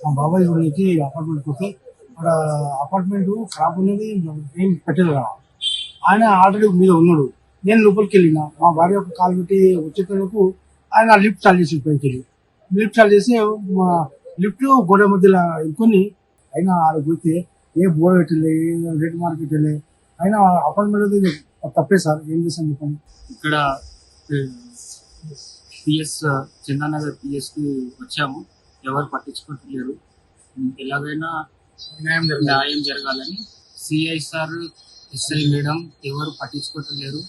మా బాబాయ్ గురించి అపార్ట్మెంట్ కోసం అక్కడ అపార్ట్మెంట్ ఖరాబ్ ఉన్నది, ఏం పెట్టలేదు కదా. ఆయన ఆల్రెడీ మీద ఉన్నాడు. నేను లోపలికి వెళ్ళిన మా భార్య ఒక కాలు పెట్టి వచ్చేటప్పుడు ఆయన లిఫ్ట్ చాలు చేసి పైకి వెళ్ళి లిఫ్ట్ చాలు చేసి మా లిఫ్ట్ గోడ మధ్యలో ఇరుకొని అయినా ఆడ పోతే ఏ బోర్డు పెట్టలే, ఏ రేట్ మార్కెట్ పెట్టలే. అయినా అపార్ట్మెంట్ తప్పే సార్, ఏం చేశాను చెప్పండి. ఇక్కడ పిఎస్ చందానగర్ పిఎస్ కి వచ్చాము. ఎవరు పట్టించుకుంటలేరు. ఎలాగైనా న్యాయం జరగాలని సిఐ సార్, ఎస్ఐ మేడం ఎవరు పట్టించుకుంటలేరు.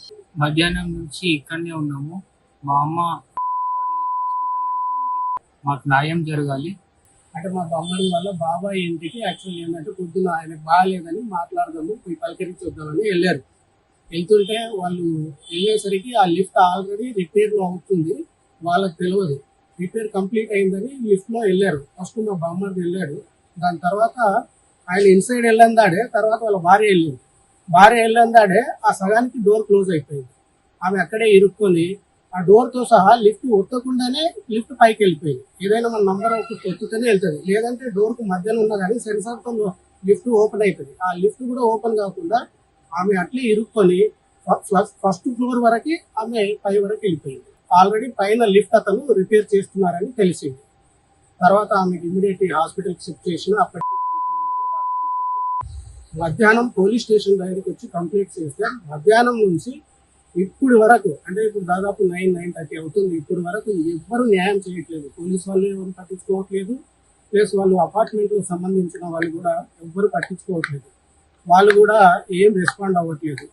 మధ్యాహ్నం నుంచి ఇక్కడనే ఉన్నాము. మా అమ్మ హాస్పిటల్లోనే ఉంది. మాకు న్యాయం జరగాలి. అంటే మా బొమ్మడి వల్ల బాబాయ్ ఇంటికి యాక్చువల్ ఏంటంటే పొద్దున ఆయనకు బాగాలేదని మాట్లాడదాము, పోయి పలకరించి చూద్దామని వెళ్ళారు. వెళ్తుంటే వాళ్ళు వెళ్ళేసరికి ఆ లిఫ్ట్ ఆల్రెడీ రిపేర్లో అవుతుంది, వాళ్ళకి తెలియదు. రిపేర్ కంప్లీట్ అయిందని లిఫ్ట్లో వెళ్ళారు. ఫస్ట్ మా బామ్మడి వెళ్ళాడు. దాని తర్వాత ఆయన ఇన్సైడ్ వెళ్ళందాడే, తర్వాత వాళ్ళ భార్య వెళ్ళందాడే ఆ సగానికి డోర్ క్లోజ్ అయిపోయింది. ఆమె అక్కడే ఇరుక్కొని ఆ డోర్తో సహా లిఫ్ట్ ఒత్తకుండానే లిఫ్ట్ పైకి వెళ్ళిపోయింది. ఏదైనా మన నంబర్ ఒకటి ఒత్తుతూనే వెళ్తుంది, లేదంటే డోర్కు మధ్యలో ఉన్నా కానీ సెన్సార్తో లిఫ్ట్ ఓపెన్ అవుతుంది. ఆ లిఫ్ట్ కూడా ఓపెన్ కాకుండా ఆమె అట్లే ఇరుక్కొని ఫస్ట్ ఫ్లోర్ వరకు ఆమె పై వరకు వెళ్ళిపోయింది. ఆల్రెడీ పైన లిఫ్ట్ అతను రిపేర్ చేస్తున్నారని తెలిసింది. తర్వాత ఆమెకి ఇమీడియట్ హాస్పిటల్కి షిఫ్ట్ చేసిన. అప్పటికి మధ్యాహ్నం పోలీస్ స్టేషన్ దగ్గరికి వచ్చి కంప్లైంట్ చేస్తే మధ్యాహ్నం నుంచి ఇప్పుడు వరకు, అంటే ఇప్పుడు దాదాపు 9-9:30 అవుతుంది, ఇప్పుడు వరకు ఎవ్వరూ న్యాయం చేయట్లేదు. పోలీస్ వాళ్ళు ఎవరు పట్టించుకోవట్లేదు, ప్లస్ వాళ్ళు అపార్ట్మెంట్కి సంబంధించిన వాళ్ళు కూడా ఎవ్వరు పట్టించుకోవట్లేదు. వాళ్ళు కూడా ఏం రెస్పాండ్ అవ్వట్లేదు.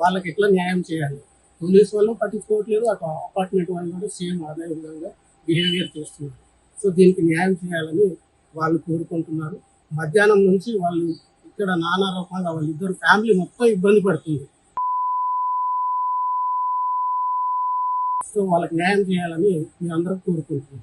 వాళ్ళకి ఎట్లా న్యాయం చేయాలి? పోలీస్ వాళ్ళు పట్టించుకోవట్లేదు, అటు అపార్ట్మెంట్ వాళ్ళు కూడా సేమ్ అదే విధంగా బిహేవియర్ చేస్తున్నారు. సో దీనికి న్యాయం చేయాలని వాళ్ళు కోరుకుంటున్నారు. మధ్యాహ్నం నుంచి వాళ్ళు ఇక్కడ నానా రకంగా వాళ్ళిద్దరు ఫ్యామిలీ మొత్తం ఇబ్బంది పడుతుంది. సో వాళ్ళకి న్యాయం చేయాలని మేము అందరం కోరుకుంటున్నాం.